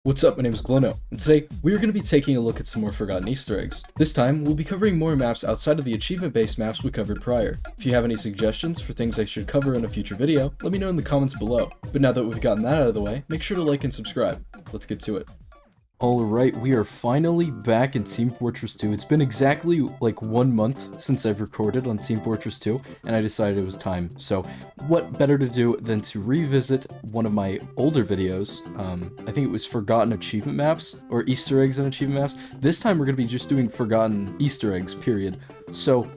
What's up, my name is GLoWhNo, and today we are going to be taking a look at some more forgotten Easter eggs. This time, we'll be covering more maps outside of the achievement-based maps we covered prior. If you have any suggestions for things I should cover in a future video, let me know in the comments below. But now that we've gotten that out of the way, make sure to like and subscribe. Let's get to it. Alright, we are finally back in Team Fortress 2. It's been exactly like 1 month since I've recorded on Team Fortress 2, and I decided it was time. So, what better to do than to revisit one of my older videos. I think it was Forgotten Achievement Maps, or Easter Eggs and Achievement Maps. This time we're going to be just doing Forgotten Easter Eggs, period. So,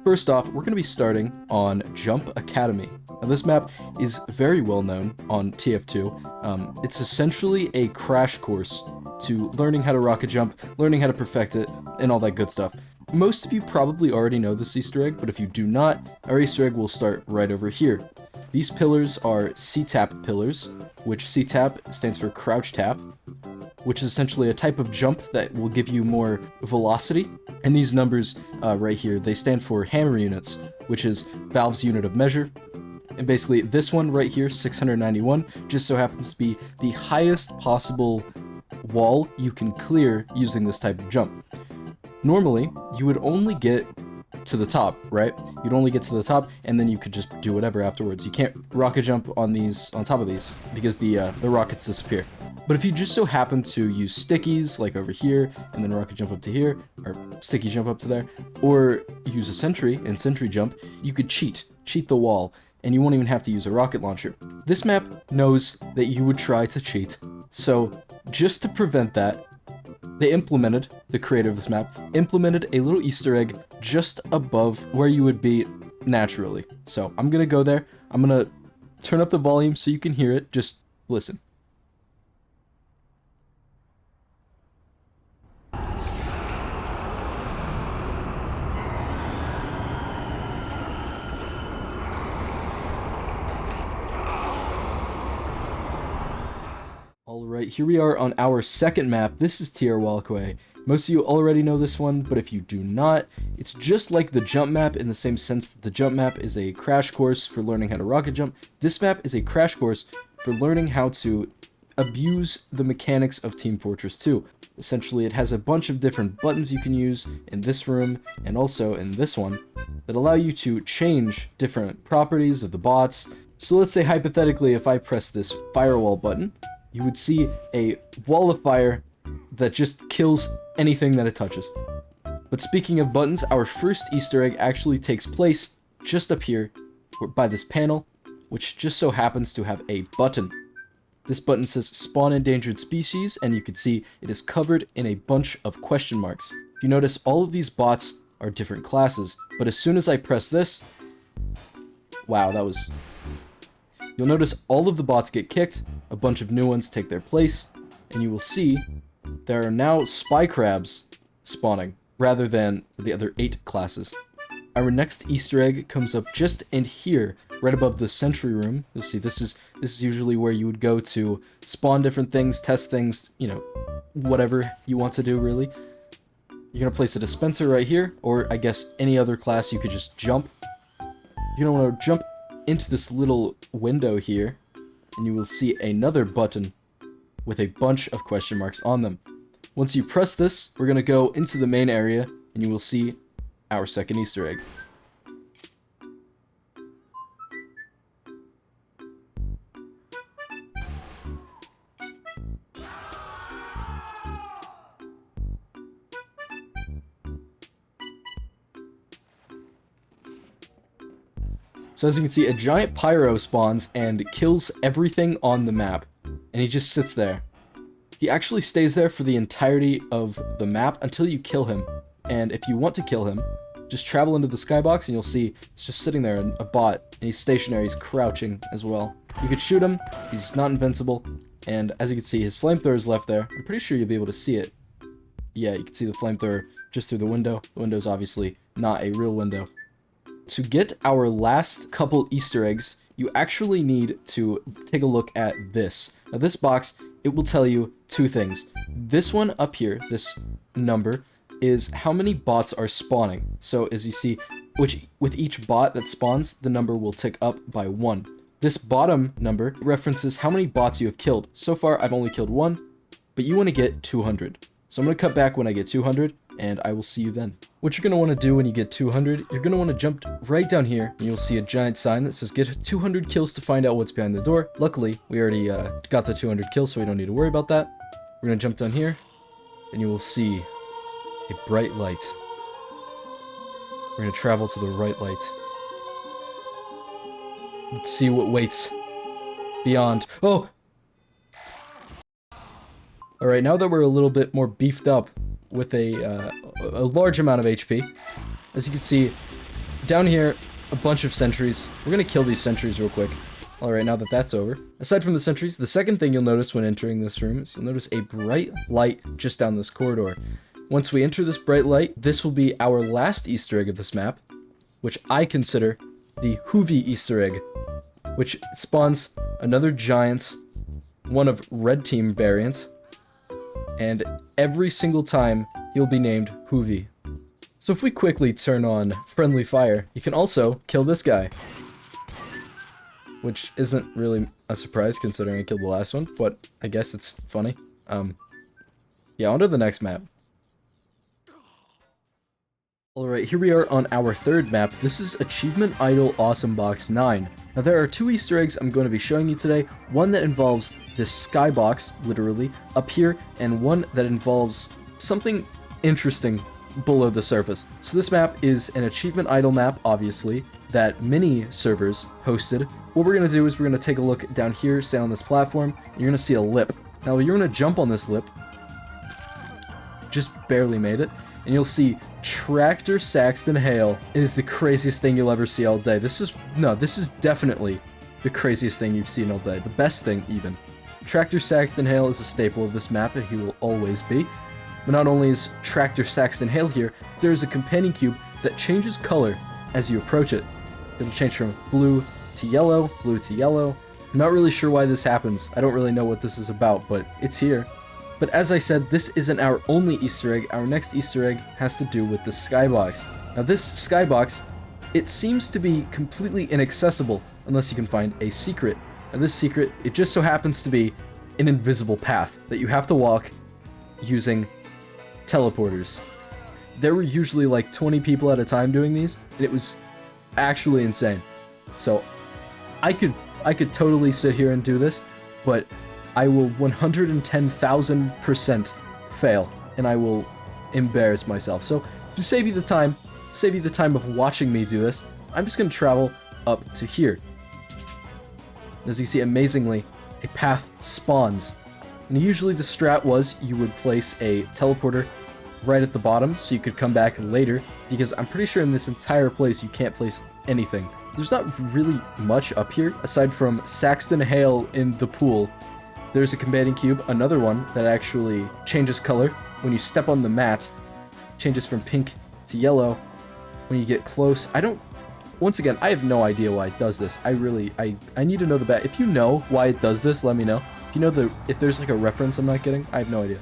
first off, we're going to be starting on Jump Academy. Now, this map is very well known on TF2. It's essentially a crash course to learning how to rocket jump, learning how to perfect it, and all that good stuff. Most of you probably already know this Easter egg, but if you do not, our Easter egg will start right over here. These pillars are C-tap pillars, which C-tap stands for crouch tap, which is essentially a type of jump that will give you more velocity. And these numbers right here, they stand for hammer units, which is Valve's unit of measure. And basically, this one right here, 691, just so happens to be the highest possible wall you can clear using this type of jump. Normally, you would only get to the top, right? You'd only get to the top, and then you could just do whatever afterwards. You can't rocket jump on top of these, because the rockets disappear. But if you just so happen to use stickies, like over here, and then rocket jump up to here, or sticky jump up to there, or use a sentry and sentry jump, you could cheat the wall, and you won't even have to use a rocket launcher. This map knows that you would try to cheat, so just to prevent that, the creator of this map, implemented a little Easter egg just above where you would be naturally. So I'm gonna go there, I'm gonna turn up the volume so you can hear it, just listen. Alright, here we are on our second map. This is TR Walkway. Most of you already know this one, but if you do not, it's just like the jump map in the same sense that the jump map is a crash course for learning how to rocket jump. This map is a crash course for learning how to abuse the mechanics of Team Fortress 2. Essentially, it has a bunch of different buttons you can use in this room and also in this one that allow you to change different properties of the bots. So let's say hypothetically, if I press this firewall button, you would see a wall of fire that just kills anything that it touches. But speaking of buttons, our first Easter egg actually takes place just up here by this panel, which just so happens to have a button. This button says Spawn Endangered Species, and you can see it is covered in a bunch of question marks. If you notice, all of these bots are different classes, but as soon as I press this, wow, you'll notice all of the bots get kicked, a bunch of new ones take their place, and you will see there are now spy crabs spawning, rather than the other 8 classes. Our next Easter egg comes up just in here, right above the sentry room. You'll see this is usually where you would go to spawn different things, test things, you know, whatever you want to do, really. You're gonna place a dispenser right here, or I guess any other class you could just jump. You're gonna want to jump into this little window here, and you will see another button with a bunch of question marks on them. Once you press this, we're going to go into the main area, and you will see our second Easter egg. So as you can see, a giant pyro spawns and kills everything on the map, and he just sits there. He actually stays there for the entirety of the map until you kill him, and if you want to kill him, just travel into the skybox and you'll see it's just sitting there, a bot, and he's stationary, he's crouching as well. You could shoot him, he's not invincible, and as you can see, his flamethrower is left there. I'm pretty sure you'll be able to see it. Yeah, you can see the flamethrower just through the window. The window's obviously not a real window. To get our last couple Easter eggs, you actually need to take a look at this. Now this box, it will tell you 2 things. This one up here, this number, is how many bots are spawning. So as you see, with each bot that spawns, the number will tick up by 1. This bottom number references how many bots you have killed. So far, I've only killed 1, but you want to get 200. So I'm going to cut back when I get 200, and I will see you then. What you're going to want to do when you get 200, you're going to want to jump right down here, and you'll see a giant sign that says get 200 kills to find out what's behind the door. Luckily, we already got the 200 kills, so we don't need to worry about that. We're going to jump down here, and you will see a bright light. We're going to travel to the right light. Let's see what waits beyond. Oh! Alright, now that we're a little bit more beefed up with a large amount of HP, as you can see, down here, a bunch of sentries. We're gonna kill these sentries real quick. Alright, now that that's over. Aside from the sentries, the second thing you'll notice when entering this room is you'll notice a bright light just down this corridor. Once we enter this bright light, this will be our last Easter egg of this map, which I consider the Hoovy Easter egg, which spawns another giant, one of red team variant, and every single time he'll be named Hoovy. So if we quickly turn on friendly fire, you can also kill this guy, which isn't really a surprise considering I killed the last one, but I guess it's funny. Yeah, on to the next map. Alright, here we are on our third map. This is Achievement Idol Awesomebox 9. Now there are two Easter eggs I'm going to be showing you today. One that involves this skybox, literally, up here, and one that involves something interesting below the surface. So this map is an Achievement Idol map, obviously, that many servers hosted. What we're going to do is we're going to take a look down here, stand on this platform, and you're going to see a lip. Now you're going to jump on this lip. Just barely made it. And you'll see Tractor Saxton Hail. It is the craziest thing you'll ever see all day. This is definitely the craziest thing you've seen all day. The best thing, even. Tractor Saxton Hail is a staple of this map, and he will always be. But not only is Tractor Saxton Hail here, there is a companion cube that changes color as you approach it. It'll change from blue to yellow, blue to yellow. I'm not really sure why this happens. I don't really know what this is about, but it's here. But as I said, this isn't our only Easter egg. Our next Easter egg has to do with the skybox. Now this skybox, it seems to be completely inaccessible unless you can find a secret. Now this secret, it just so happens to be an invisible path that you have to walk using teleporters. There were usually like 20 people at a time doing these, and it was actually insane. So I could totally sit here and do this, but I will 110,000% fail, and I will embarrass myself. So to save you the time of watching me do this, I'm just going to travel up to here. As you see, amazingly, a path spawns. And usually the strat was you would place a teleporter right at the bottom so you could come back later, because I'm pretty sure in this entire place you can't place anything. There's not really much up here, aside from Saxton Hail in the pool. There's a companion cube, another one that actually changes color when you step on the mat, changes from pink to yellow when you get close. Once again, I have no idea why it does this. I need to know if you know why it does this, let me know. If you know if there's like a reference I'm not getting, I have no idea.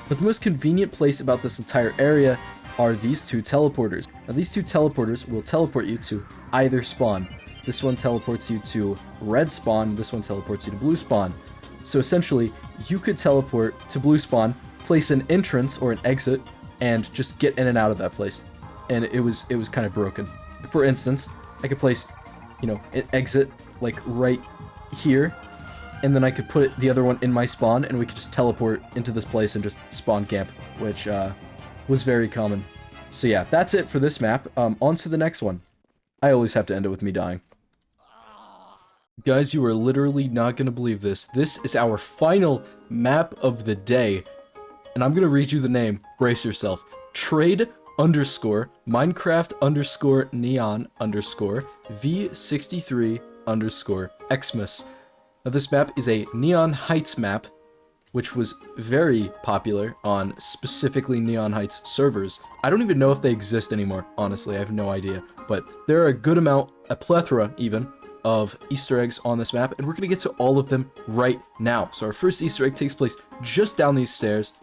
But the most convenient place about this entire area are these two teleporters. Now these two teleporters will teleport you to either spawn. This one teleports you to red spawn, this one teleports you to blue spawn. So essentially, you could teleport to blue spawn, place an entrance or an exit, and just get in and out of that place. And it was kind of broken. For instance, I could place, an exit like right here, and then I could put the other one in my spawn, and we could just teleport into this place and just spawn camp, which was very common. So yeah, that's it for this map. On to the next one. I always have to end it with me dying. Guys, you are literally not going to believe this. This is our final map of the day. And I'm going to read you the name. Brace yourself. Trade_Minecraft_Neon_V63_Xmas. Now this map is a Neon Heights map, which was very popular on specifically Neon Heights servers. I don't even know if they exist anymore, honestly. I have no idea. But there are a good amount, a plethora even, of Easter eggs on this map, and we're gonna get to all of them right now. So our first Easter egg takes place just down these stairs.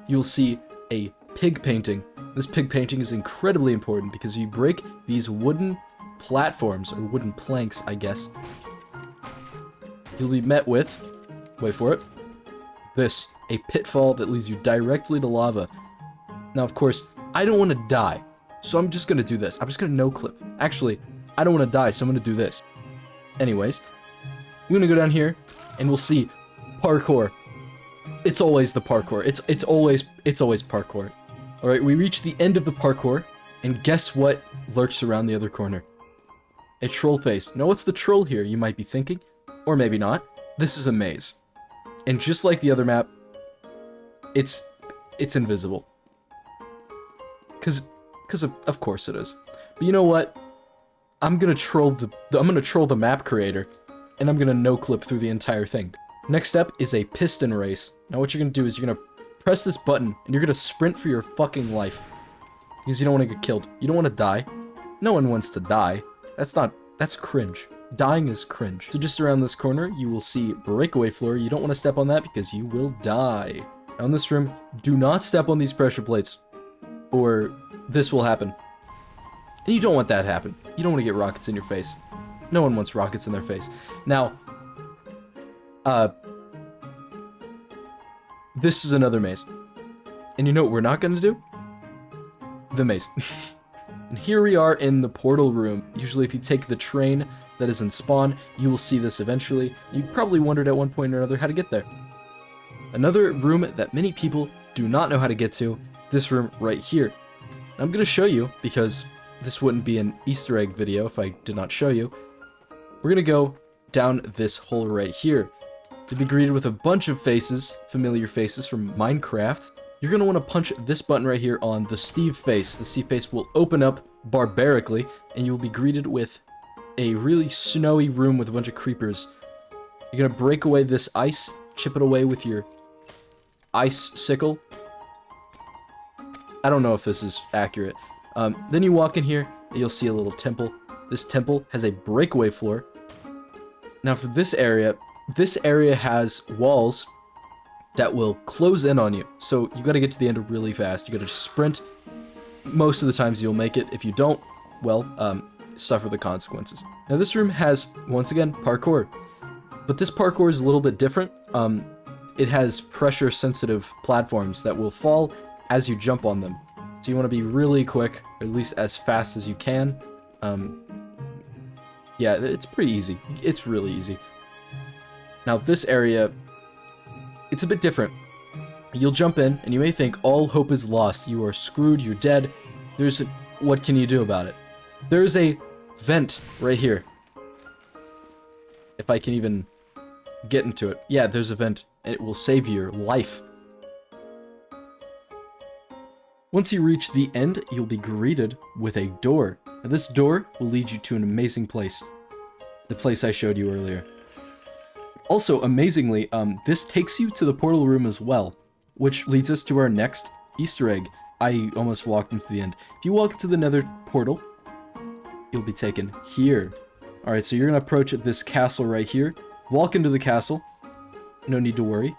You'll see a pig painting. This pig painting is incredibly important because if you break these wooden platforms, or wooden planks, I guess, you'll be met with, wait for it, this, a pitfall that leads you directly to lava. Now, of course, I don't want to die, so I'm just gonna do this. I'm just gonna no-clip. Actually, I don't want to die, so I'm gonna do this. Anyways, we're gonna go down here, and we'll see parkour. It's always the parkour. It's always parkour. All right, we reach the end of the parkour, and guess what lurks around the other corner? A troll face. Now, what's the troll here? You might be thinking, or maybe not. This is a maze, and just like the other map, it's invisible. Cause of course it is. But you know what? I'm gonna troll the map creator, and I'm gonna no-clip through the entire thing. Next up is a piston race. Now what you're gonna do is you're gonna press this button, and you're gonna sprint for your fucking life. Because you don't want to get killed. You don't want to die. No one wants to die. That's cringe. Dying is cringe. So just around this corner, you will see breakaway floor. You don't want to step on that because you will die. Now in this room, do not step on these pressure plates, or this will happen. And you don't want that to happen. You don't want to get rockets in your face. No one wants rockets in their face. Now, this is another maze. And you know what we're not going to do? The maze. And here we are in the portal room. Usually if you take the train that is in spawn, you will see this eventually. You probably wondered at one point or another how to get there. Another room that many people do not know how to get to, this room right here. I'm going to show you, because this wouldn't be an Easter egg video if I did not show you. We're going to go down this hole right here. To be greeted with a bunch of faces, familiar faces from Minecraft. You're going to want to punch this button right here on the Steve face. The Steve face will open up barbarically, and you will be greeted with a really snowy room with a bunch of creepers. You're going to break away this ice, chip it away with your ice sickle. I don't know if this is accurate. Then you walk in here, and you'll see a little temple. This temple has a breakaway floor. Now for this area has walls that will close in on you. So you gotta get to the end really fast. You gotta just sprint. Most of the times you'll make it. If you don't, well, suffer the consequences. Now this room has, once again, parkour. But this parkour is a little bit different. It has pressure-sensitive platforms that will fall as you jump on them. So you want to be really quick, or at least as fast as you can. Yeah, it's pretty easy. It's really easy. Now this area, it's a bit different. You'll jump in, and you may think all hope is lost. You are screwed, you're dead. What can you do about it? There's a vent right here. If I can even get into it. Yeah, there's a vent, and it will save your life. Once you reach the end, you'll be greeted with a door. Now this door will lead you to an amazing place. The place I showed you earlier. Also, amazingly, this takes you to the portal room as well, which leads us to our next Easter egg. I almost walked into the end. If you walk into the nether portal, you'll be taken here. Alright, so you're going to approach this castle right here. Walk into the castle. No need to worry.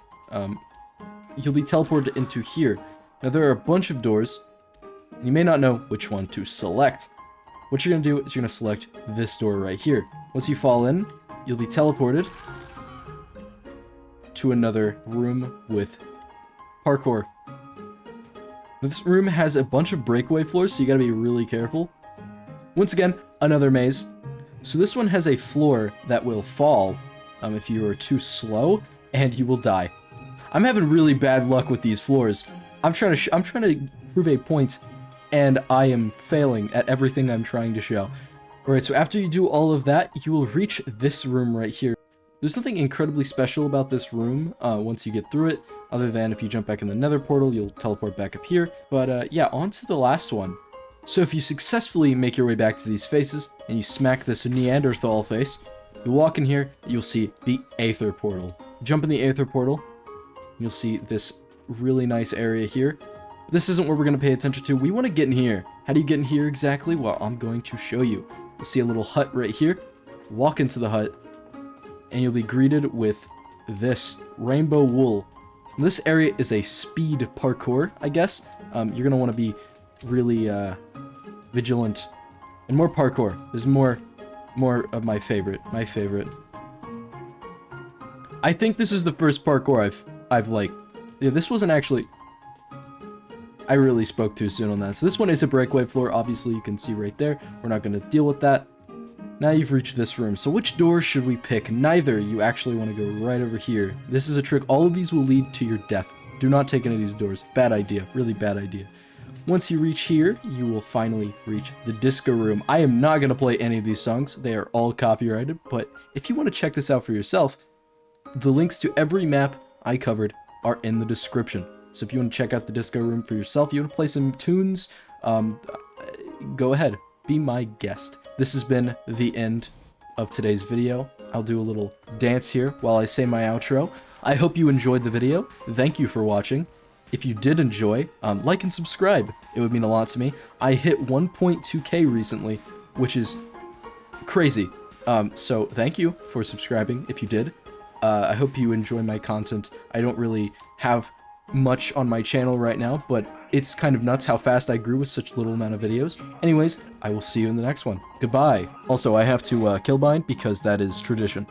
You'll be teleported into here. Now, there are a bunch of doors. You may not know which one to select. What you're going to do is you're going to select this door right here. Once you fall in, you'll be teleported to another room with parkour. This room has a bunch of breakaway floors, so you gotta be really careful. Once again, another maze. So this one has a floor that will fall if you are too slow, and you will die. I'm having really bad luck with these floors. I'm trying to prove a point, and I am failing at everything I'm trying to show. Alright, so after you do all of that, you will reach this room right here. There's nothing incredibly special about this room once you get through it, other than if you jump back in the nether portal, you'll teleport back up here. But yeah, on to the last one. So if you successfully make your way back to these faces, and you smack this Neanderthal face, you walk in here, you'll see the Aether portal. Jump in the Aether portal, you'll see this really nice area here. This isn't where we're going to pay attention to. We want to get in here. How do you get in here exactly? Well, I'm going to show you. You'll see a little hut right here. Walk into the hut, and you'll be greeted with this rainbow wool. This area is a speed parkour, I guess. You're going to want to be really vigilant. And more parkour. There's more of my favorite. I think this is the first parkour I've like, yeah, this wasn't actually, I really spoke too soon on that. So this one is a breakaway floor, obviously you can see right there. We're not going to deal with that. Now you've reached this room, so which door should we pick? Neither. You actually want to go right over here. This is a trick. All of these will lead to your death. Do not take any of these doors. Bad idea. Really bad idea. Once you reach here, you will finally reach the disco room. I am not going to play any of these songs. They are all copyrighted, but if you want to check this out for yourself, the links to every map I covered are in the description. So if you want to check out the disco room for yourself, you want to play some tunes, go ahead. Be my guest. This has been the end of today's video. I'll do a little dance here while I say my outro. I hope you enjoyed the video. Thank you for watching. If you did enjoy, like and subscribe. It would mean a lot to me. I hit 1.2K recently, which is crazy. So thank you for subscribing if you did. I hope you enjoy my content. I don't really have much on my channel right now, but it's kind of nuts how fast I grew with such little amount of videos. Anyways, I will see you in the next one. Goodbye. Also, I have to kill bind because that is tradition.